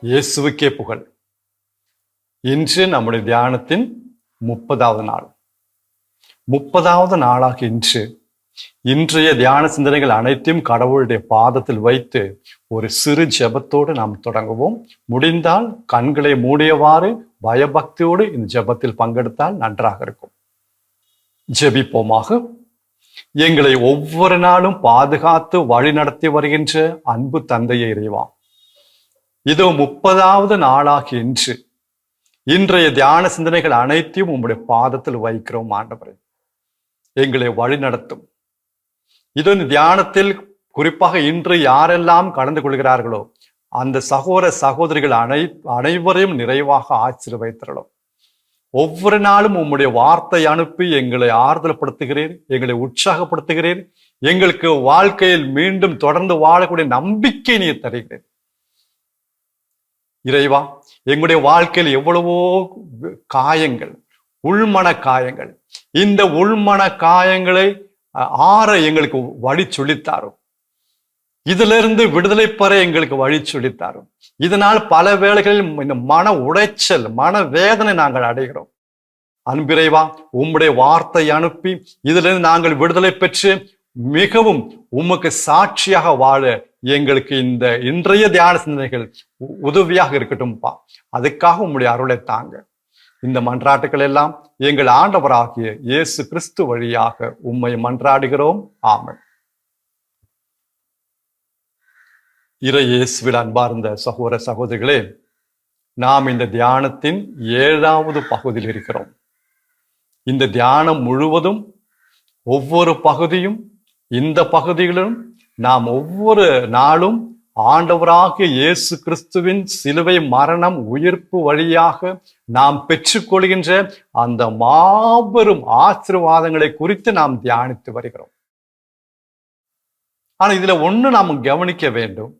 இயேசுவுக்கே புகழ். இன்று நம்முடைய தியானத்தின் 30வது நாள். 30வது நாளாக இன்றைய தியான சிந்தனைகள் அனைத்தையும் கடவுளுடைய பாதத்தில் வைத்து ஒரு சிறு ஜெபத்தோடு நாம் தொடங்குவோம். முடிந்தால் கண்களை மூடியவாறு பயபக்தியோடு இந்த ஜெபத்தில் பங்கெடுத்தால் நன்றாக இருக்கும். ஜெபிப்போமாக. எங்களை ஒவ்வொரு நாளும் பாதுகாத்து வழி நடத்தி வருகின்ற அன்பு தந்தையை இறைவா, இதோ 30வது நாளாக இன்றைய தியான சிந்தனைகள் அனைத்தையும் உங்களுடைய பாதத்தில் வைக்கிறோம். ஆண்டவரே, எங்களை வழி நடத்தும். இதோ இந்த தியானத்தில் குறிப்பாக இன்று யாரெல்லாம் கலந்து கொள்கிறார்களோ அந்த சகோதர சகோதரிகள் அனைவரையும் நிறைவாக ஆசீர்வதித்தரலும். ஒவ்வொரு நாளும் உம்முடைய வார்த்தை அனுப்பி எங்களை ஆறுதல் படுத்துகிறீர், எங்களை உற்சாகப்படுத்துகிறீர், எங்களுக்கு வாழ்க்கையில் மீண்டும் தொடர்ந்து வாழக்கூடிய நம்பிக்கை நீர் தருகிறீர். இறைவா, எங்களுடைய வாழ்க்கையில் எவ்வளவோ காயங்கள், உள்மன காயங்கள், இந்த உள்மன காயங்களை ஆற எங்களுக்கு வழி சொல்லித்தாரும். இதிலிருந்து விடுதலை பெற எங்களுக்கு வழி சொல்லித்தாரும். இதனால் பல வேளைகளில் இந்த மன உடைச்சல், மன வேதனை நாங்கள் அடைகிறோம். அன்பிறைவா, உம்முடைய வார்த்தை அனுப்பி இதிலிருந்து நாங்கள் விடுதலை பெற்று மிகவும் உமக்கு சாட்சியாக வாழ எங்களுக்கு இந்த இன்றைய தியான சிந்தனைகள் உதவியாக இருக்கட்டும்பா. அதுக்காக உம்முடைய அருளை தாங்க. இந்த மன்றாட்டுக்கள் எல்லாம் எங்கள் ஆண்டவராகிய இயேசு கிறிஸ்து வழியாக உம்மை மன்றாடுகிறோம். ஆமென். இறை இயேசுவில் அன்பார்ந்த சகோதர சகோதரிகளே, நாம் இந்த தியானத்தின் 7வது பகுதியில் இருக்கிறோம். இந்த தியானம் முழுவதும் ஒவ்வொரு பகுதியும், இந்த பகுதிகளிலும் நாம் ஒவ்வொரு நாளும் ஆண்டவராகிய இயேசு கிறிஸ்துவின் சிலுவை மரணம் உயிர்ப்பு வழியாக நாம் பெற்றுக்கொள்கின்ற அந்த மாபெரும் ஆசீர்வாதங்களை குறித்து நாம் தியானித்து வருகிறோம். ஆனா இதுல ஒண்ணு நாம் கவனிக்க வேண்டும்.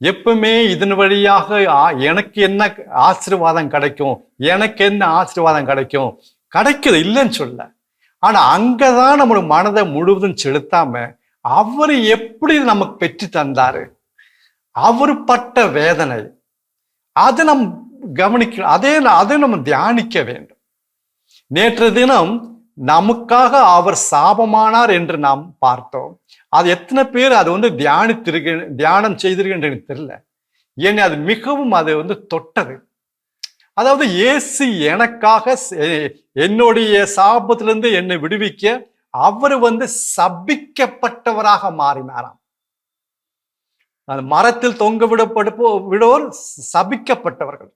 எப்பவுமே இதன் வழியாக எனக்கு என்ன ஆசீர்வாதம் கிடைக்கும், எனக்கு என்ன ஆசீர்வாதம் கிடைக்கும், கிடைக்குது இல்லைன்னு சொல்ல. ஆனா அங்கதான் நம்மளுடைய மனதை முழுவதும் செலுத்தாம அவர் எப்படி நமக்கு பெற்று தந்தாரு, அவர் பட்ட வேதனை, அதை நம் கவனிக்க, அதை நம்ம தியானிக்க வேண்டும். நேற்று தினம் நமக்காக அவர் சாபமானார் என்று நாம் பார்த்தோம். அது எத்தனை பேர் அது தியானம் செய்திருக்கின்ற எனக்கு தெரியல. ஏன்னா அது மிகவும் தொட்டது. அதாவது இயேசு எனக்காக என்னுடைய சாபத்திலிருந்து என்னை விடுவிக்க அவர் சபிக்கப்பட்டவராக மாறினாராம். அந்த மரத்தில் தொங்க விடுவோர் சபிக்கப்பட்டவர்கள்.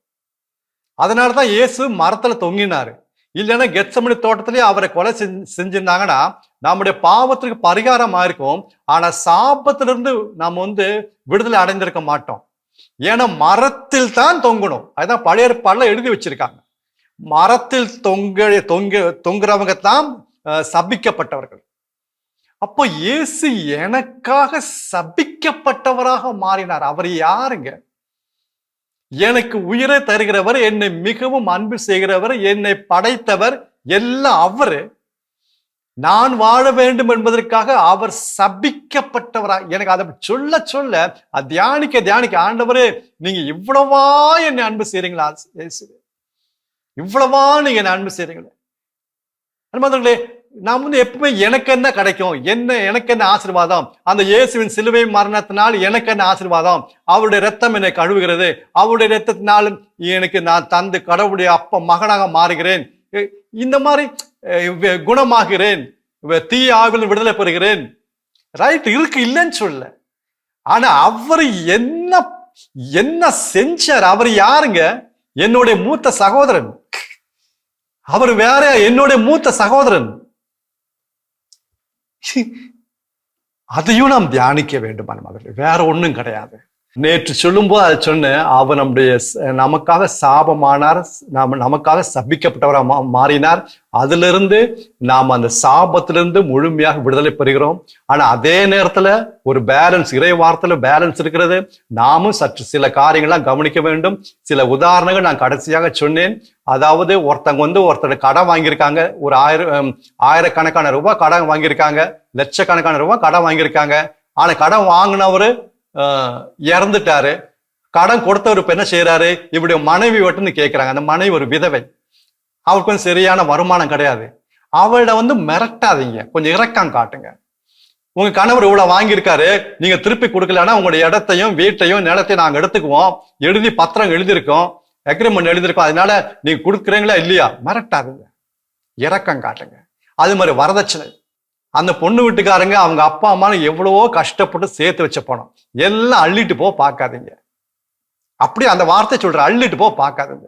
அதனாலதான் இயேசு மரத்துல தொங்கினாரு. இல்லைன்னா கெத்சமனி தோட்டத்திலேயே அவரை கொலை செஞ்சிருந்தாங்கன்னா நம்முடைய பாவத்திற்கு பரிகாரம் ஆயிருக்கும். ஆனா சாபத்திலிருந்து நாம் விடுதலை அடைந்திருக்க மாட்டோம். ஏன்னா மரத்தில் தான் தொங்கணும். அதுதான் பழைய ஏற்பாடுல எழுதி வச்சிருக்காங்க. மரத்தில் தொங்குறவங்க தான் சபிக்கப்பட்டவர்கள். அப்போ இயேசு எனக்காக சபிக்கப்பட்டவராக மாறினார். அவர் யாருங்க? எனக்கு உயிரை தருகிறவர், என்னை மிகவும் அன்பு செய்கிறவர், என்னை படைத்தவர், எல்லாம் அவரு. நான் வாழ வேண்டும் என்பதற்காக அவர் சபிக்கப்பட்டவராக. எனக்கு அதை சொல்ல சொல்ல தியானிக்க ஆண்டவரே, நீங்க இவ்வளவா என்னை அன்பு செய்றீங்களா? இவ்வளவா நீங்க என்ன அன்பு செய்றீங்களே. அன்பர்களே, நான் எப்பவுமே எனக்கு என்ன கிடைக்கும், எனக்கு என்ன ஆசீர்வாதம், அந்த இயேசுவின் சிலுவை மரணத்தினால் எனக்கு என்ன ஆசீர்வாதம், அவருடைய ரத்தம் என்னை கழுவுகிறது, அவருடைய ரத்தத்தினாலும் எனக்கு நான் தந்து கடவுளுடைய மகனாக மாறுகிறேன், இந்த மாதிரி குணமாகிறேன், தீய ஆவியில் விடுதலை பெறுகிறேன். ரைட் இருக்கு, இல்லைன்னு சொல்ல. ஆனா அவர் என்ன செஞ்சார்? அவர் யாருங்க? என்னுடைய மூத்த சகோதரன். அவர் வேற, என்னுடைய மூத்த சகோதரன். அதையும் நாம் தியானிக்க வேண்டும். வேற ஒண்ணும் கிடையாது. நேற்று சொல்லும்போது அதை சொன்னேன், அவர் நமக்காக சாபமானார், நமக்காக சபிக்கப்பட்டவராக மாறினார். அதிலிருந்து நாம் அந்த சாபத்திலிருந்து முழுமையாக விடுதலை பெறுகிறோம். ஆனா அதே நேரத்துல ஒரு பேலன்ஸ், இறை வார்த்தையில பேலன்ஸ் இருக்கிறது. நாமும் சற்று சில காரியங்கள்லாம் கவனிக்க வேண்டும். சில உதாரணங்கள் நான் கடைசியாக சொன்னேன். அதாவது ஒருத்தர் கடன் வாங்கியிருக்காங்க, ஒரு ஆயிரக்கணக்கான ரூபாய் கடன் வாங்கியிருக்காங்க, லட்சக்கணக்கான ரூபாய் கடன் வாங்கியிருக்காங்க. ஆனா கடன் வாங்கினவரு இறந்துட்டாரு. கடன் கொடுத்தவர் இப்ப என்ன செய்யறாரு, இப்படி மனைவி வட்டுன்னு கேட்கிறாங்க. அந்த மனைவி ஒரு விதவை, அவருக்கு கொஞ்சம் சரியான வருமானம் கிடையாது. அவளை மிரட்டாதீங்க, கொஞ்சம் இரக்கம் காட்டுங்க. உங்க கணவர் இவ்வளவு வாங்கியிருக்காரு, நீங்க திருப்பி கொடுக்கலன்னா உங்களுடைய இடத்தையும் வீட்டையும் நிலத்தையும் நாங்க எடுத்துக்குவோம், எழுதி பத்திரம் எழுதியிருக்கோம், அக்ரிமெண்ட் எழுதியிருக்கோம், அதனால நீங்க கொடுக்குறீங்களா இல்லையா. மிரட்டாதீங்க, இரக்கம் காட்டுங்க. அது மாதிரி வரதட்சணை, அந்த பொண்ணு வீட்டுக்காரங்க அவங்க அப்பா அம்மா எவ்வளவோ கஷ்டப்பட்டு சேர்த்து வச்ச பணம் எல்லாம் அள்ளிட்டு போ பார்க்காதீங்க. அப்படி அந்த வார்த்தை சொல்ற, அள்ளிட்டு போ பார்க்காதீங்க.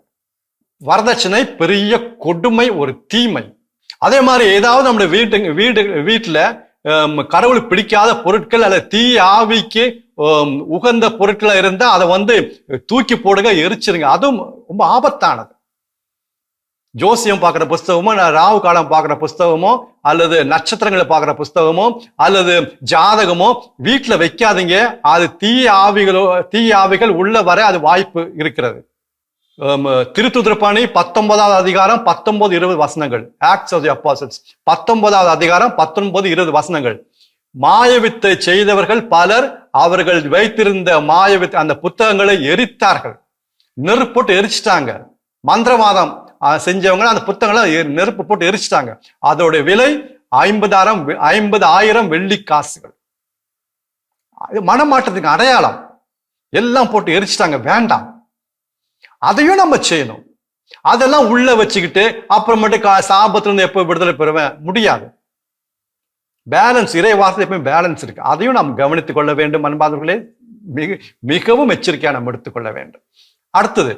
வரதட்சணை பெரிய கொடுமை, ஒரு தீமை. அதே மாதிரி ஏதாவது நம்முடைய வீட்டுல கடவுளுக்கு பிடிக்காத பொருட்கள் அல்லது தீ ஆவிக்கு உகந்த பொருட்களை இருந்தா அதை தூக்கி போடுங்க, எரிச்சிருங்க. அதுவும் ரொம்ப ஆபத்தானது. ஜோசியம் பார்க்குற புஸ்தகமோ, ராகு காலம் பார்க்குற புஸ்தகமோ, அல்லது நட்சத்திரங்களை பார்க்குற புஸ்தகமோ, அல்லது ஜாதகமோ வீட்டில் வைக்காதீங்க. அது தீய ஆவிகள் உள்ள வர அது வாய்ப்பு இருக்கிறது. திருத்துதிர்பாணி 19வது அதிகாரம் 19-20 வசனங்கள். ஆக்ட்ஸ் ஆஃப் தி அப்போஸ்டல்ஸ் 19வது அதிகாரம் 19-20 வசனங்கள். மாயவித்தை செய்தவர்கள் பலர் அவர்கள் வைத்திருந்த மாயவித்தை அந்த புத்தகங்களை எரித்தார்கள், நெருப்பு போட்டு எரிச்சிட்டாங்க. மந்திரவாதம் செஞ்சவங்க அந்த புத்தகங்களை நெருப்பு போட்டு எரிச்சிட்டாங்க. அதோட விலை 50,000 வெள்ளி காசுகள். மனமாற்றத்துக்கு அடையாளம். எல்லாம் போட்டு எரிச்சிட்டாங்க, வேண்டாம். அதையும் நம்ம செய்யணும். அதெல்லாம் உள்ள வச்சுக்கிட்டு அப்புறமேட்டு சாபத்திலிருந்து எப்போ விடுதலை பெறுவேன், முடியாது. பேலன்ஸ், இறை வார்த்தை எப்பவும் பேலன்ஸ் இருக்கு. அதையும் நாம் கவனித்துக் கொள்ள வேண்டும் அன்பானவர்களே. மிகவும் எச்சரிக்கையா நம்ம எடுத்துக்கொள்ள வேண்டும். அடுத்தது,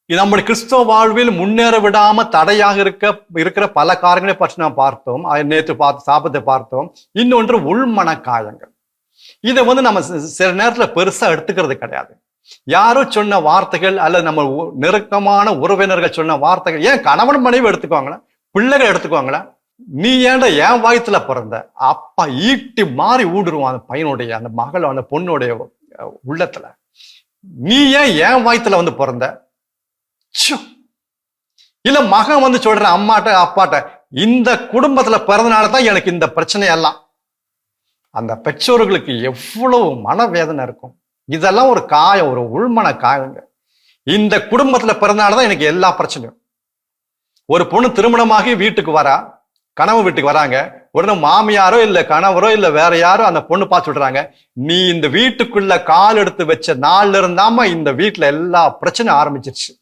நம்முடைய கிறிஸ்தவ வாழ்வில் முன்னேற விடாம தடையாக இருக்கிற பல காரியங்களை பற்றி நாம் பார்த்தோம். நேற்று சாபத்தை பார்த்தோம். இன்னொன்று உள்மன காயங்கள். இதை நம்ம சில நேரத்துல பெருசா எடுத்துக்கிறது கிடையாது. யாரோ சொன்ன வார்த்தைகள் அல்லது நம்ம நெருக்கமான உறவினர்கள் சொன்ன வார்த்தைகள், ஏன் கணவன் மனைவி எடுத்துக்குவாங்களா, பிள்ளைகள் எடுத்துக்குவாங்களா, நீ ஏன்டா என் வாயத்துல பிறந்த, அப்பா ஈட்டி மாறி ஊடுருவான் அந்த பையனுடைய, அந்த மகள், அந்த பொண்ணுடைய உள்ளத்துல. நீ ஏன் என் வாயத்துல பிறந்த. இல்ல மகன் சொல்ற அம்மாட்ட அப்பாட்ட, இந்த குடும்பத்துல பிறந்தனாலதான் எனக்கு இந்த பிரச்சனை எல்லாம். அந்த பெற்றோர்களுக்கு எவ்வளவு மனவேதனை இருக்கும். இதெல்லாம் ஒரு காயம், ஒரு உள்மன காயங்க. இந்த குடும்பத்துல பிறந்தனாலதான் எனக்கு எல்லா பிரச்சனையும். ஒரு பொண்ணு திருமணமாகி வீட்டுக்கு வரா, கனவு வீட்டுக்கு வராங்க. உடனே மாமியாரோ இல்ல கணவரோ இல்ல வேற யாரோ அந்த பொண்ணு பார்த்து விடுறாங்க, நீ இந்த வீட்டுக்குள்ள கால் எடுத்து வச்ச நாள்ல இருந்தாம இந்த வீட்டுல எல்லா பிரச்சனையும் ஆரம்பிச்சிருச்சு.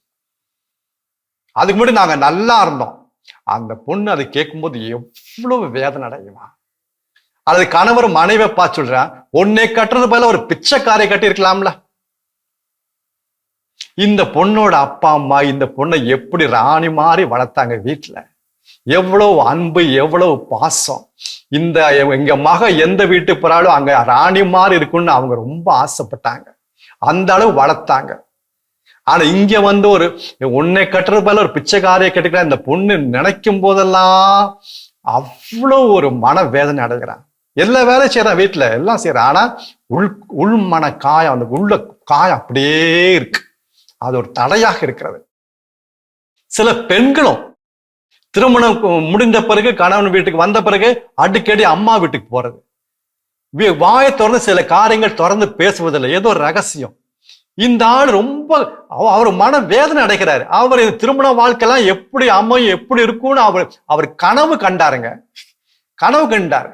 அதுக்கு முன்னாடி நாங்க நல்லா இருந்தோம். அந்த பொண்ணு அதை கேட்கும்போது எவ்வளவு வேதனை அடையுமா. அது கணவர் மனைவி பார்த்து சொல்றான், உன்னை கட்டுறது போல ஒரு பிச்சைக்காரை கட்டி இருக்கலாம்ல. இந்த பொண்ணோட அப்பா அம்மா இந்த பொண்ணை எப்படி ராணி மாதிரி வளர்த்தாங்க. வீட்டுல எவ்வளவு அன்பு, எவ்வளவு பாசம். எங்க மக எந்த வீட்டு போறாலும் அங்க ராணி மாதிரி இருக்குன்னு அவங்க ரொம்ப ஆசைப்பட்டாங்க. அந்த அளவு வளர்த்தாங்க. ஆனா இங்க ஒரு உன்னை கட்டுறது போல ஒரு பிச்சைக்காரையை கட்டுக்கிற இந்த பொண்ணு நினைக்கும் போதெல்லாம் அவ்வளவு ஒரு மன வேதனை அடைகிறான். எல்லா வேலையும் செய்யறான், வீட்டுல எல்லாம் செய்யறான். ஆனா உள்மன காயம், அந்த உள்ள காயம் அப்படியே இருக்கு. அது ஒரு தடையாக இருக்கிறது. சில பெண்களும் திருமணம் முடிந்த பிறகு கணவன் வீட்டுக்கு வந்த பிறகு அடிக்கடி அம்மா வீட்டுக்கு போறது, வாயை திறந்து சில காரியங்கள் திறந்து பேசுவதில்லை, ஏதோ ஒரு ரகசியம். இந்த ஆள் ரொம்ப அவர் மன வேதனை அடைகிறாரு. அவர் திருமண வாழ்க்கைலாம் எப்படி அமையும், எப்படி இருக்கும்னு அவர் கனவு கண்டாருங்க, கனவு கண்டாரு.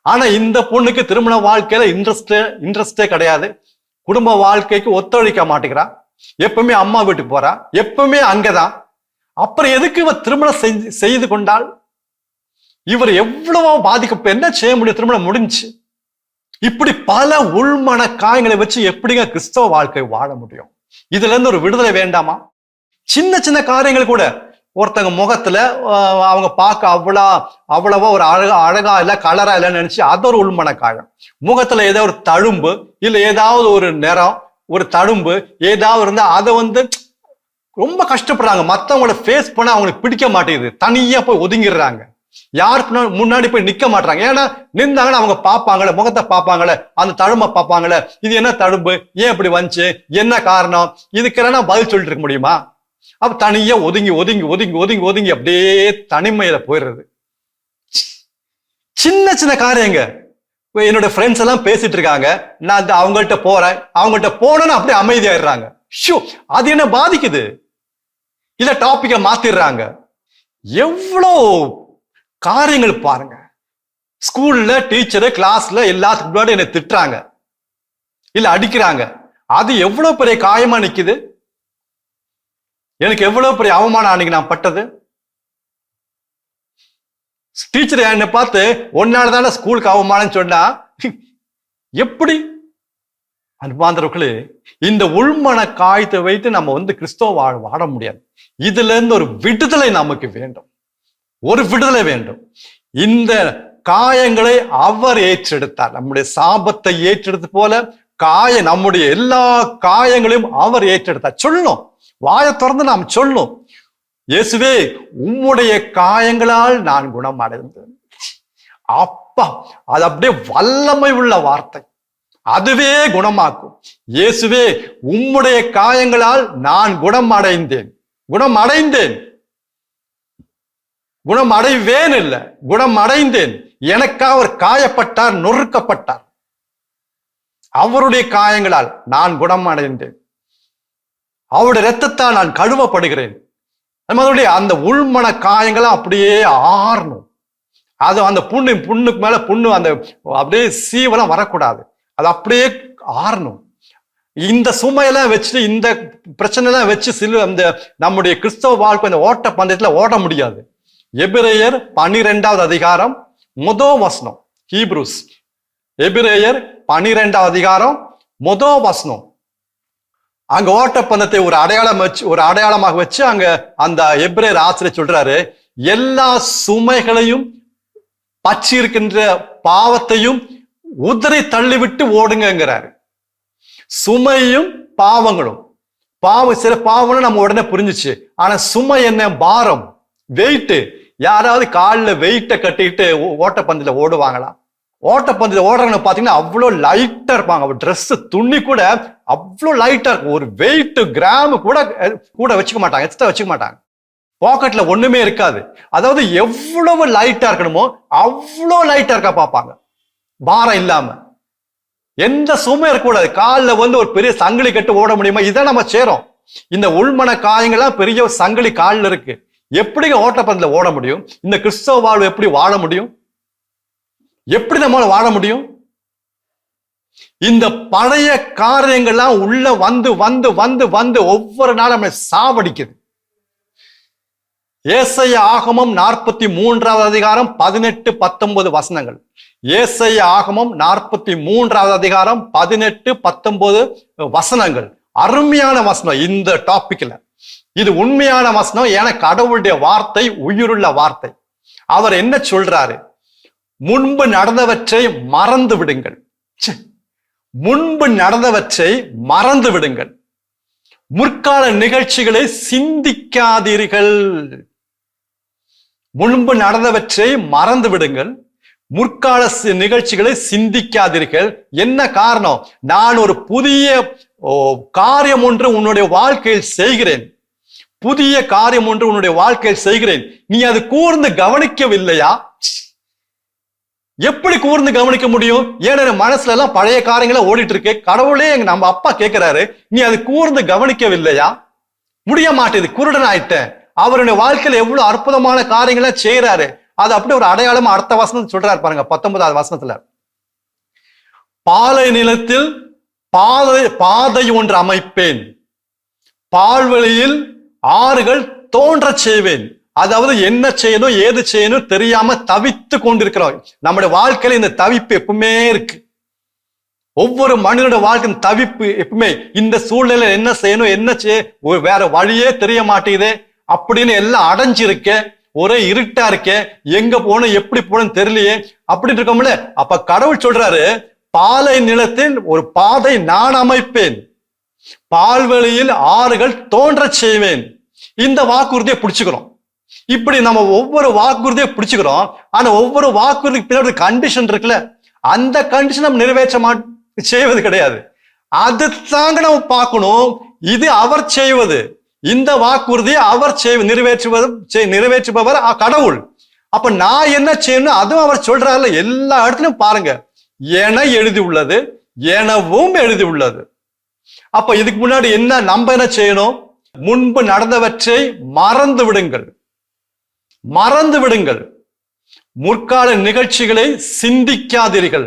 ஆனா இந்த பொண்ணுக்கு திருமண வாழ்க்கையில இன்ட்ரெஸ்டே கிடையாது. குடும்ப வாழ்க்கைக்கு ஒத்துழைக்க மாட்டேங்கிறா. எப்பவுமே அம்மா வீட்டுக்கு போறா, எப்பவுமே அங்கதான். அப்புறம் எதுக்கு இவர் திருமணம் செய்து கொண்டால்? இவர் எவ்வளவோ பாதிக்க, என்ன செய்ய முடியும்? திருமணம் முடிஞ்சு. இப்படி பல உள்மன காயங்களை வச்சு எப்படிங்க கிறிஸ்தவ வாழ்க்கை வாழ முடியும்? இதுல இருந்து ஒரு விடுதலை வேண்டாமா? சின்ன சின்ன காரியங்கள் கூட ஒருத்தங்க முகத்துல அவங்க பார்க்க அவ்வளவா ஒரு அழகா இல்ல கலரா இல்லைன்னு நினைச்சு அது ஒரு உள்மன காயம். முகத்துல ஏதோ ஒரு தழும்பு இல்ல ஏதாவது ஒரு நிறம் ஒரு தழும்பு ஏதாவது இருந்தா அதை ரொம்ப கஷ்டப்படுறாங்க. மத்தவங்கள ஃபேஸ் பண்ண அவங்களுக்கு பிடிக்க மாட்டேங்குது, தனியா போய் ஒதுங்கிடுறாங்க. யாருக்கு முன்னாடி போய் நிக்க மாட்டாங்க. ஏன்னா நின்றாங்கன்னா அவங்க பார்ப்பாங்களே, முகத்தை பார்ப்பாங்களே, அந்த தழும்ப பார்ப்பாங்களே, இது என்ன தழும்பு, ஏன் இப்படி வந்துச்சு, என்ன காரணம், இதுக்கெல்லாம் பதில் சொல்லிட்டு இருக்க முடியுமா? அப்ப தனியா ஒதுங்கி ஒதுங்கி ஒதுங்கி ஒதுங்கி ஒதுங்கி அப்படியே தனிமையில போயிடுறது. சின்ன சின்ன காரியங்க. என்னோட ஃப்ரெண்ட்ஸ் எல்லாம் பேசிட்டு இருக்காங்க, நான் அவங்கள்ட்ட போறேன், அவங்கள்ட்ட போனோன்னு அப்படியே அமைதியாயிடுறாங்க. ஷோ, அது என்ன பாதிக்குது? இத டாபிக்க மாத்திடுறாங்க. எவ்வளோ காரியங்கள் பாருங்க. ஸ்கூல்ல டீச்சரு கிளாஸ்ல எல்லாத்துக்கு முன்னாடி என்னை திட்டுறாங்க இல்ல அடிக்கிறாங்க. அது எவ்வளவு பெரிய காயமா நிக்குது. எனக்கு எவ்வளவு பெரிய அவமானம் அன்னைக்கு நான் பட்டது. டீச்சர் என்னை பார்த்து ஒன்னாலதான ஸ்கூலுக்கு அவமானம் சொன்னா எப்படி? அன்பாந்தவர்களே, இந்த உள்மன காயத்தை வைத்து நம்ம கிறிஸ்தவ வாழ முடியாது. இதுல இருந்து ஒரு விடுதலை நமக்கு வேண்டும், ஒரு விடுதலை வேண்டும். இந்த காயங்களை அவர் ஏற்றெடுத்தார். நம்முடைய சாபத்தை ஏற்றெடுத்து போல நம்முடைய எல்லா காயங்களையும் அவர் ஏற்றெடுத்தார். சொல்லணும், வாயை திறந்து நாம் சொல்லணும், இயேசுவே உம்முடைய காயங்களால் நான் குணம் அடைந்தேன். அப்பா, அது அப்படியே வல்லமை உள்ள வார்த்தை, அதுவே குணமாக்கும். இயேசுவே உம்முடைய காயங்களால் நான் குணம் அடைந்தேன், குணம் அடைந்தேன், குணம் அடைவேன் இல்ல, குணம் அடைந்தேன். எனக்காக அவர் காயப்பட்டார், நொறுக்கப்பட்டார். அவருடைய காயங்களால் நான் குணம் அடைந்தேன். அவருடைய இரத்தத்தால் நான் கழுவப்படுகிறேன். அந்த உள்மன காயங்களும் அப்படியே ஆறணும். அது அந்த புண்ணுக்கு மேல புண்ணு அந்த அப்படியே சீவெல்லாம் வரக்கூடாது, அது அப்படியே ஆறணும். இந்த சுமையெல்லாம் வச்சுட்டு இந்த பிரச்சனை எல்லாம் வச்சு அந்த நம்முடைய கிறிஸ்தவ வாழ்க்கை இந்த ஓட்ட பந்தயத்துல ஓட முடியாது. எபிரேயர் 12வது அதிகாரம் முதல் வசனம். ஹீப்ரூஸ் எபிரேயர் 12வது அதிகாரம் முதல் வசனம். அங்க ஓட்டப்பந்தத்தை ஒரு அடையாளமாக வச்சு அங்க அந்த எபிரேயர் ஆசிரியர் சொல்றாரு, எல்லா சுமைகளையும் பற்றி இருக்கின்ற பாவத்தையும் உதறி தள்ளிவிட்டு ஓடுங்கிறாரு. சுமையும் பாவங்களும், சில பாவங்களும் நம்ம உடனே புரிஞ்சிச்சு. ஆனா சுமை என்ன? பாரம், வெயிட்டு. யாராவது காலில் வெயிட்டை கட்டிட்டு ஓட்டப்பந்தயில ஓடுவாங்களா? ஓட்டப்பந்தயில ஓடுறவங்க பாத்தீங்கன்னா அவ்வளோ லைட்டா இருப்பாங்க. ட்ரெஸ் துணி கூட அவ்வளோ லைட்டா இருக்கும். ஒரு வெயிட் கிராம் கூட வச்சுக்க மாட்டாங்க, எக்ஸ்ட்ரா வச்சுக்க மாட்டாங்க. பாக்கெட்ல ஒண்ணுமே இருக்காது. அதாவது எவ்வளவு லைட்டா இருக்கணுமோ அவ்வளோ லைட்டா இருக்கா பார்ப்பாங்க, பாரம் இல்லாம. எந்த சுமை இருக்கக்கூடாது. காலில் ஒரு பெரிய சங்கிலி கட்டு ஓட முடியுமா? இதான் நம்ம சேரும். இந்த உள்மன காயங்கள்லாம் பெரிய சங்கிலி காலில் இருக்கு. எப்படி ஓட்டப்பந்தயில ஓட முடியும்? இந்த கிறிஸ்தவ வாழ்வு எப்படி வாழ முடியும்? எப்படி நம்மளால வாழ முடியும்? இந்த பழைய காரியங்கள்லாம் உள்ள வந்து வந்து வந்து வந்து ஒவ்வொரு நாளும் நம்மளை சாவடிக்குது. ஏசாயா ஆகமம் 43வது அதிகாரம் 18-19 வசனங்கள். ஏசாயா ஆகமம் 43வது அதிகாரம் 18-19 வசனங்கள். அருமையான வசனம் இந்த டாபிக்ல. இது உண்மையான வசனம். ஏன்னா கடவுளுடைய வார்த்தை உயிருள்ள வார்த்தை. அவர் என்ன சொல்றாரு? முன்பு நடந்தவற்றை மறந்து விடுங்கள், முன்பு நடந்தவற்றை மறந்து விடுங்கள், முற்கால நிகழ்ச்சிகளை சிந்திக்காதீர்கள். முன்பு நடந்தவற்றை மறந்து விடுங்கள், முற்கால நிகழ்ச்சிகளை சிந்திக்காதீர்கள். என்ன காரணம்? நான் ஒரு புதிய காரியம் ஒன்று உன்னுடைய வாழ்க்கையில் செய்கிறேன், புதிய காரியம் ஒன்று உன்னுடைய வாழ்க்கையில் செய்கிறேன். நீ அது கூர்ந்து கவனிக்கவில்லையா? எப்படி கூர்ந்து கவனிக்க முடியும்? ஏன்னா மனசுல எல்லாம் பழைய காரியங்கள ஓடிட்டு இருக்கு. கடவுளே நம்ம அப்பா கேட்கிறாரு, நீ அது கூர்ந்து கவனிக்கவில்லையா? முடிய மாட்டேது, குருடன் ஆயிட்டேன். அவருடைய வாழ்க்கையில எவ்வளவு அற்புதமான காரியங்களை செய்யறாரு. அது அப்படி ஒரு அடையாளமா அடுத்த வசனம் சொல்றாரு பாருங்க, 19வது வசனத்துல. பாலை நிலத்தில் பாதை ஒன்று அமைப்பேன், பால்வெளியில் ஆறுகள் தோன்ற செய்வேன். அதாவது என்ன செய்யணும் ஏது செய்யணும் தெரியாம தவித்து கொண்டிருக்கிறோம். நம்முடைய வாழ்க்கையில இந்த தவிப்பு எப்பவுமே இருக்கு. ஒவ்வொரு மனிதனுடைய வாழ்க்கை தவிப்பு எப்பவுமே. இந்த சூழ்நிலை என்ன செய்யணும், என்ன வேற வழியே தெரிய மாட்டேங்குது. அப்படின்னு எல்லாம் அடைஞ்சிருக்க, ஒரே இருட்டா இருக்க, எங்க போன எப்படி போன தெரியலையே அப்படின்னு இருக்கோம்ல. அப்ப கடவுள் சொல்றாரு, பாலை நிலத்தில் ஒரு பாதை நான் அமைப்பேன், பால்வெளியில் ஆறுகள் தோன்ற செய்வேன். இந்த வாக்குறுதியை பிடிச்சுக்கிறோம். இப்படி நம்ம ஒவ்வொரு வாக்குறுதியை பிடிச்சுக்கிறோம். ஆனா ஒவ்வொரு வாக்குறுதிக்கு பின்னாடி கண்டிஷன் இருக்குல்ல, அந்த கண்டிஷன் நம்ம நிறைவேற்ற செய்வது கிடையாது. அது தாங்க நம்ம பார்க்கணும். இது அவர் செய்வது, இந்த வாக்குறுதியை அவர் நிறைவேற்றுபவர் கடவுள். அப்ப நான் என்ன செய்யணும் அதுவும் அவர் சொல்றாருல. எல்லா இடத்துலயும் பாருங்க, என எழுதி உள்ளது, எனவும் எழுதி உள்ளது. அப்ப இதுக்கு முன்னாடி நம்ம என்ன செய்யணும்? முன்பு நடந்தவற்றை மறந்து விடுங்கள், மறந்து விடுங்கள். முற்கால நிகழ்ச்சிகளை சிந்திக்காதீர்கள்.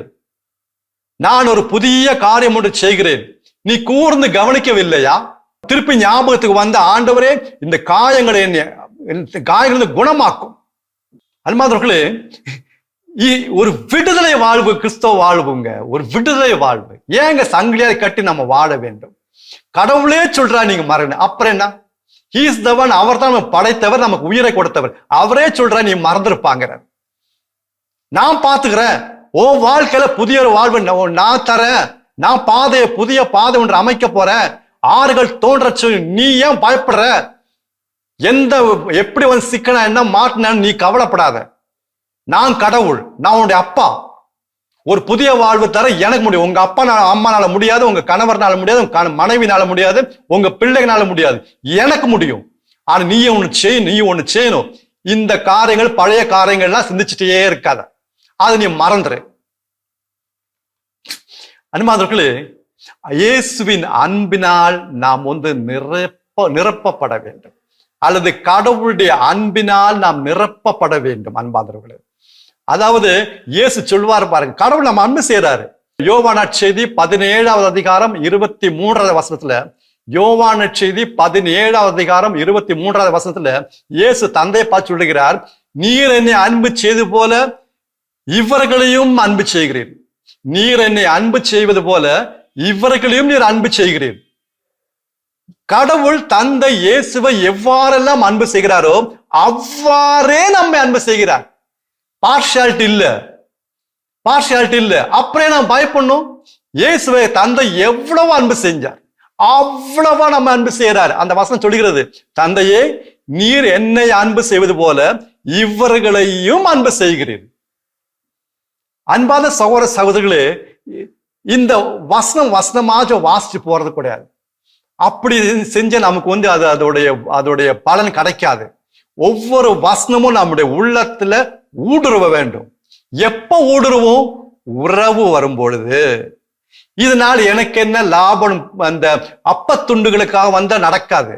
நான் ஒரு புதிய காரியம் ஒன்று செய்கிறேன், நீ கூர்ந்து கவனிக்கவில்லையா? திருப்பி ஞாபகத்துக்கு வந்த, ஆண்டவரே இந்த காயங்களை காயங்களை குணமாக்கும். அன்பார்ந்தவர்களே, ஒரு விடுதலை வாழ்வு கிறிஸ்தவ வாழ்வுங்க, ஒரு விடுதலை வாழ்வு. ஏங்க சங்கிலியாரை கட்டி நம்ம வாழ வேண்டும்? கடவுளே சொல்றா நீங்க மறந்து, அப்புறம் என்ன? He is the one, அவர் தான் நம்ம படைத்தவர், நமக்கு உயிரை கொடுத்தவர். அவரே சொல்றா நீ மறந்துருப்பாங்க, நான் பாத்துக்கிறேன், ஓ வாழ்க்கையில புதிய ஒரு வாழ்வு நான் தரேன், நான் பாதையை புதிய பாதை ஒன்று அமைக்க போறேன், ஆறுகள் தோன்றச்சு, நீ ஏன் பயப்படுற? எப்படி வந்து சிக்கனா என்ன மாட்டினான்னு நீ கவலைப்படாத. நான் கடவுள், நான் உன்னுடைய அப்பா. ஒரு புதிய வாழ்வு தர எனக்கு முடியும். உங்க அப்பா அம்மானால முடியாது, உங்க கணவர்னால முடியாது, உங்க மனைவினால முடியாது, உங்க பிள்ளைகளால முடியாது, எனக்கு முடியும். ஆனா நீ ஒண்ணு செய்யணும். இந்த காரியங்கள், பழைய காரியங்கள்லாம் சிந்திச்சுட்டே இருக்காத, அது நீ மறந்துரு. அன்பார்ந்தவர்களே, இயேசுவின் அன்பினால் நாம் நிரப்பப்பட வேண்டும், அல்லது கடவுளுடைய அன்பினால் நாம் நிரப்பப்பட வேண்டும். அன்பார்ந்தவர்களே, அதாவது இயேசு சொல்வார் பாருங்க, கடவுள் நம்ம அன்பு செய்யறாரு. யோவான் நற்செய்தி 17வது அதிகாரம் 23வது வசனத்துல, யோவான் நற்செய்தி 17வது அதிகாரம் 23வது வசனத்துல இயேசு தந்தையை பார்த்து சொல்லுகிறார், நீர் என்னை அன்பு செய்து போல இவர்களையும் அன்பு செய்கிறீர். நீர் என்னை அன்பு செய்வது போல இவர்களையும் நீர் அன்பு செய்கிறீர். கடவுள் தந்தை இயேசுவை எவ்வாறெல்லாம் அன்பு செய்கிறாரோ அவ்வாறே நம்மை அன்பு செய்கிறார். பார்ஷியாலிட்டி இல்ல. அப்புறம் நாம் பயப்படணும்? இயேசுவை தந்தை எவ்வளவு அன்பு செஞ்சார், அவ்வளவா நம்ம அன்பு செய்யறாரு. அந்த வசனம் சொல்கிறது, தந்தையே நீர் என்னை அன்பு செய்வது போல இவர்களையும் அன்பு செய்கிறீர். அன்பான சகோதர சகோதரிகளே, இந்த வசனமாக வாசிச்சு போறது கிடையாது. அப்படி செஞ்ச நமக்கு வந்து அதோடைய பலன் கிடைக்காது. ஒவ்வொரு வசனமும் நம்முடைய உள்ளத்துல ஊடுருவ வேண்டும். எப்ப ஊடுருவோம்? உறவு வரும் பொழுது. இதனால் எனக்கு என்ன லாபம்? அந்த அப்பத்துண்டுகளுக்காக வந்தா நடக்காது.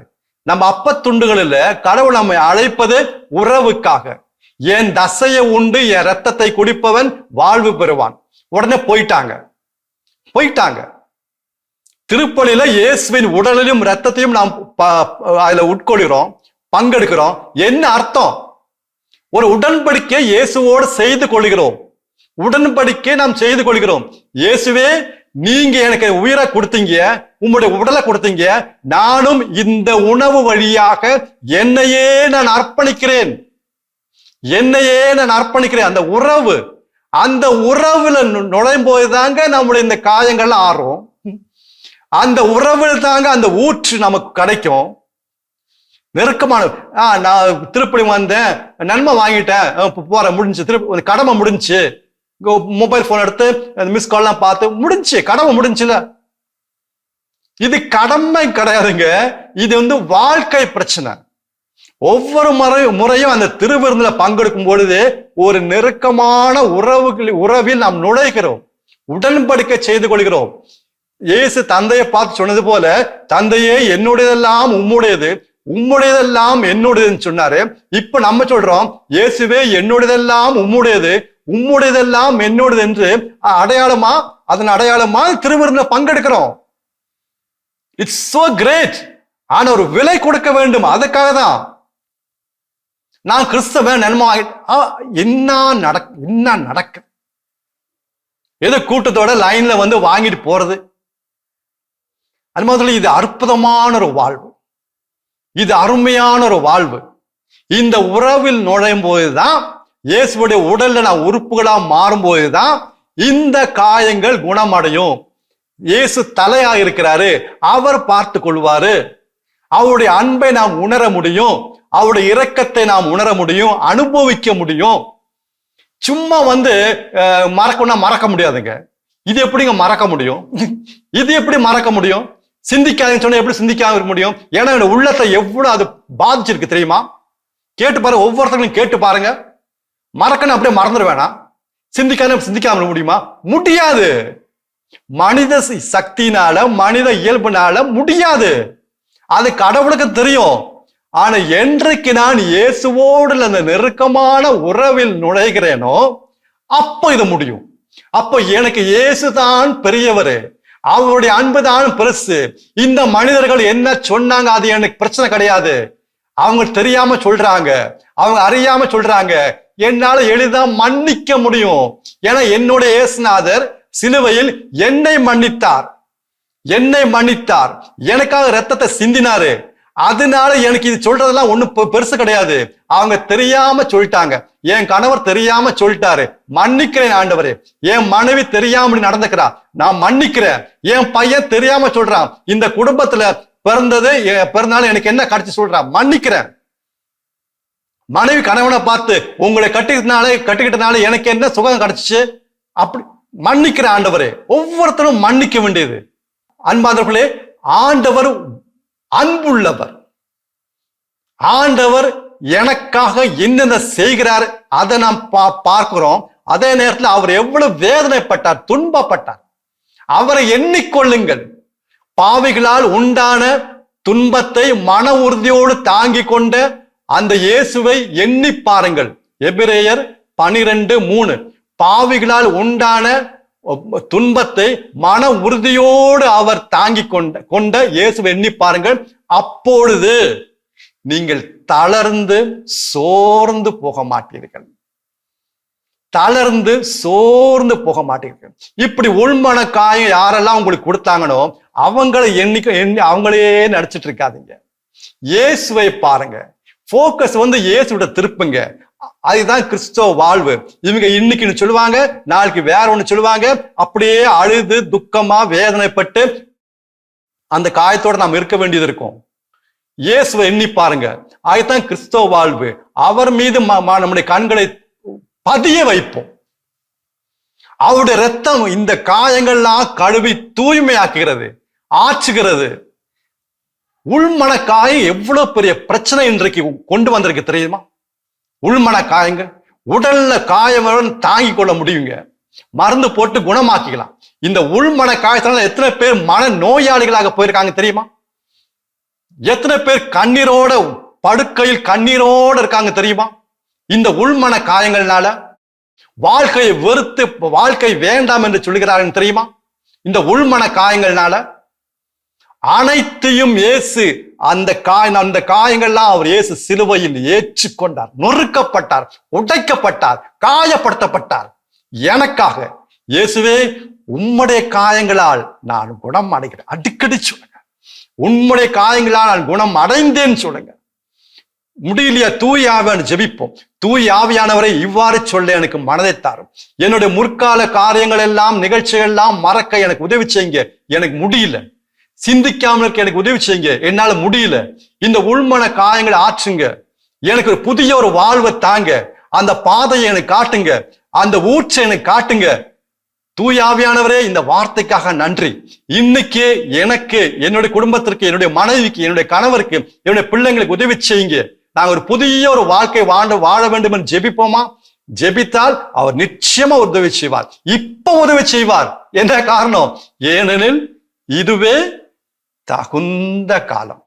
நம்ம அப்பத்துண்டுகளில் கடவுள் நம்மை அழைப்பது உறவுக்காக. என் தசையை உண்டு என் ரத்தத்தை குடிப்பவன் வாழ்வு பெறுவான். உடனே போயிட்டாங்க. திருப்பலியில இயேசுவின் உடலிலும் ரத்தத்தையும் நாம் அதுல உட்கொள்கிறோம், பங்கெடுக்கிறோம். என்ன அர்த்தம்? ஒரு உடன்படிக்கை இயேசுவோடு செய்து கொள்கிறோம். உடன்படிக்கை நாம் செய்து கொள்கிறோம். இயேசுவே, நீங்க எனக்கு உயிரை கொடுத்தீங்க, உங்களுடைய உடலை கொடுத்தீங்க, நானும் இந்த உணவு வழியாக என்னையே நான் அர்ப்பணிக்கிறேன். அந்த உறவுல நுழையும் போதுதாங்க நம்முடைய இந்த காயங்கள்லாம் ஆறும். அந்த உறவில் தாங்க அந்த ஊற்று நமக்கு கிடைக்கும். நெருக்கமான நான் திருப்பதி வந்தேன், நன்மை வாங்கிட்டேன், போறேன், முடிஞ்சு, திருப்பி கடமை முடிஞ்சு, மொபைல் போன் எடுத்து மிஸ் கால்லாம் பார்த்து முடிஞ்சு, கடமை முடிஞ்சுல. இது கடமை கிடையாதுங்க, இது வந்து வாழ்க்கை பிரச்சனை. ஒவ்வொரு முறையும் அந்த திருவிருந்துல பங்கெடுக்கும் பொழுது ஒரு நெருக்கமான உறவில் நாம் நுழைகிறோம், உடன்படிக்கை செய்து கொள்கிறோம். இயேசு தந்தையை பார்த்து சொன்னது போல, தந்தையே என்னுடையதெல்லாம் உம்முடையது, உம்முடையதெல்லாம் என்னுடையதுன்னு சொன்னாரு. இப்ப நம்ம சொல்றோம், இயேசுவே என்னுடையதெல்லாம் உம்முடையது, உம்முடையதெல்லாம் என்னுடையது என்று அதன் அடையாளமா திருவிருந்துல பங்கெடுக்கிறோம். It's so great. ஆனா ஒரு விலை கொடுக்க வேண்டும். அதுக்காக தான் நான் கிறிஸ்தவன் நன்மை என்ன நடக்கு? ஏதோ கூட்டத்தோட லைன்ல வந்து வாங்கிட்டு போறது. அது மாதிரி இது அற்புதமான ஒரு வாழ்வு. இது அருமையான ஒரு வாழ்வு. இந்த உறவில் நுழையும் போதுதான், இயேசுடைய உடல்ல நான் உறுப்புகளா மாறும் போதுதான் இந்த காயங்கள் குணமடையும். இயேசு தலையா இருக்கிறாரு, அவர் பார்த்து கொள்வாரு. அவருடைய அன்பை நாம் உணர முடியும், அவருடைய இரக்கத்தை நாம் உணர முடியும், அனுபவிக்க முடியும். சும்மா மறக்கணும்னா மறக்க முடியாதுங்க. இது எப்படிங்க மறக்க முடியும்? இது எப்படி மறக்க முடியும்? சிந்திக்காதுன்னு சொன்னா எப்படி சிந்திக்காம இருக்க முடியும்? ஏன்னா என்னோட உள்ளத்தை எவ்வளவு அது பாதிச்சிருக்கு தெரியுமா? கேட்டு பாருங்க, ஒவ்வொருத்தங்களும் கேட்டு பாருங்க. மறக்கணும் அப்படியே மறந்துட வேணாம். சிந்திக்காம இருக்க முடியுமா? முடியாது. மனித சக்தினால, மனித இயல்புனால முடியாது. அது கடவுளுக்கு தெரியும். ஆனா என்றைக்கு நான் இயேசுவோடு அந்த நெருக்கமான உறவில் நுழைகிறேனோ அப்ப இது முடியும். அப்ப எனக்கு இயேசுதான் பெரியவரு, அவருடைய அன்புதான் பெருசு. இந்த மனிதர்கள் என்ன சொன்னாங்க அது எனக்கு பிரச்சனை கிடையாது. அவங்க தெரியாம சொல்றாங்க, அவங்க அறியாம சொல்றாங்க, என்னால எளிதா மன்னிக்க முடியும். ஏன்னா என்னுடைய இயேசுநாதர் சிலுவையில் என்னை மன்னித்தார், எனக்காக ரத்தத்தை சிந்தினாரு. அதனால எனக்கு இது சொல்றதெல்லாம் ஒண்ணும் பெருசு கிடையாது. அவங்க தெரியாம சொல்லிட்டாங்க, என் கணவர் தெரியாம சொல்லிட்டாரு, மன்னிக்கிறேன் ஆண்டவரே. என் மனைவி தெரியாம நடந்துக்கிறா, நான் மன்னிக்கிறேன். என் பையன் தெரியாம சொல்றான், இந்த குடும்பத்துல பிறந்தாலும் எனக்கு என்ன கிடைச்சு சொல்றான், மன்னிக்கிறேன். மனைவி கணவனை பார்த்து உங்களை கட்டிக்கிட்டனால எனக்கு என்ன சுகம் கிடைச்சிச்சு, அப்படி மன்னிக்கிற ஆண்டவரே. ஒவ்வொருத்தரும் மன்னிக்க வேண்டியது. அன்பானவர்களே, ஆண்டவர் அன்புள்ளவர். ஆண்டவர் எனக்காக என்னென்ன செய்கிறார் அதை நாம் பார்க்கிறோம். அதே நேரத்தில் அவர் எவ்வளவு வேதனைப்பட்டார், துன்பப்பட்டார். அவரை எண்ணிக்கொள்ளுங்கள். பாவிகளால் உண்டான துன்பத்தை மன உறுதியோடு தாங்கி கொண்ட அந்த இயேசுவை எண்ணி பாருங்கள். எபிரேயர் 12:3. பாவிகளால் உண்டான துன்பத்தை மன உறுதியோடு அவர் தாங்கி கொண்ட இயேசுவை எண்ணி பாருங்கள். அப்பொழுது நீங்கள் தளர்ந்து சோர்ந்து போக மாட்டீர்கள். இப்படி உள்மன காயம் யாரெல்லாம் உங்களுக்கு கொடுத்தாங்கனோ அவங்களை அவங்களே நடிச்சிட்டு இருக்காதீங்க. இயேசுவை பாருங்க. போக்கஸ் இயேசுவிட திருப்புங்க. அதுதான் கிறிஸ்தவ வாழ்வு. இவங்க இன்னைக்குன்னு சொல்லுவாங்க, நாளைக்கு வேற ஒண்ணு சொல்லுவாங்க. அப்படியே அழுது துக்கமா வேதனைப்பட்டு அந்த காயத்தோட நாம் இருக்க வேண்டியது இருக்கும். இயேசுவை எண்ணி பாருங்க. அதுதான் கிறிஸ்தவ வாழ்வு. அவர் மீது நம்முடைய கண்களை பதிய வைப்போம். அவருடைய ரத்தம் இந்த காயங்கள்லாம் கழுவி தூய்மையாக்குகிறது, ஆற்றுகிறது. உள்மன காயம் எவ்வளவு பெரிய பிரச்சனை இன்றைக்கு கொண்டு வந்திருக்கு தெரியுமா? உள்மன காயங்கள், உடல்ல காயம் தாங்கி கொள்ள முடியுங்க, மருந்து போட்டு குணமாக்கிக்கலாம். இந்த உள்மன காயத்தினால எத்தனை பேர் மன நோயாளிகளாக போயிருக்காங்க தெரியுமா? எத்தனை பேர் கண்ணீரோட படுக்கையில் கண்ணீரோட இருக்காங்க தெரியுமா? இந்த உள்மன காயங்கள்னால வாழ்க்கையை வெறுத்து வாழ்க்கை வேண்டாம் என்று சொல்கிறார்கள் தெரியுமா? இந்த உள்மன காயங்கள்னால அனைத்தையும் இயேசு அந்த காயங்கள்லாம் அவர் இயேசு சிலுவையில் ஏற்றுக்கொண்டார், நொறுக்கப்பட்டார், உடைக்கப்பட்டார், காயப்படுத்தப்பட்டார் எனக்காக. இயேசுவே, உம்முடைய காயங்களால் நான் குணம் அடைகிறேன். அடிக்கடி சொல்லுங்க, உம்முடைய காயங்களால் நான் குணம் அடைந்தேன்னு சொல்லுங்க. முடியலையா? தூய் ஆவியான ஜெபிப்போம். தூய் ஆவியானவரை இவ்வாறு சொல்ல எனக்கு மனதை தாரும். என்னுடைய முற்கால காரியங்கள் எல்லாம், நிகழ்ச்சிகள் எல்லாம் மறக்க எனக்கு உதவி செய்யுங்க. எனக்கு முடியல. சிந்திக்காமல் இருக்க எனக்கு உதவி செய்யுங்க. என்னால முடியல. இந்த உள்மன காயங்களை ஆற்றுங்க. எனக்கு ஒரு புதிய ஒரு வாழ்வை தாங்க. அந்த பாதையை எனக்கு காட்டுங்க, அந்த ஊற்றை எனக்கு காட்டுங்க. தூயாவியானவரே, இந்த வார்த்தைக்காக நன்றி. இன்னைக்கு எனக்கு, என்னுடைய குடும்பத்திற்கு, என்னுடைய மனைவிக்கு, என்னுடைய கணவருக்கு, என்னுடைய பிள்ளைங்களுக்கு உதவி செய்யுங்க. நாங்கள் ஒரு புதிய ஒரு வாழ்க்கை வாழ வேண்டும் என்று ஜெபிப்போமா? ஜெபித்தால் அவர் நிச்சயமா உதவி செய்வார். இப்ப உதவி செய்வார். என்ன காரணம்? ஏனெனில் இதுவே தகுந்த காலம்.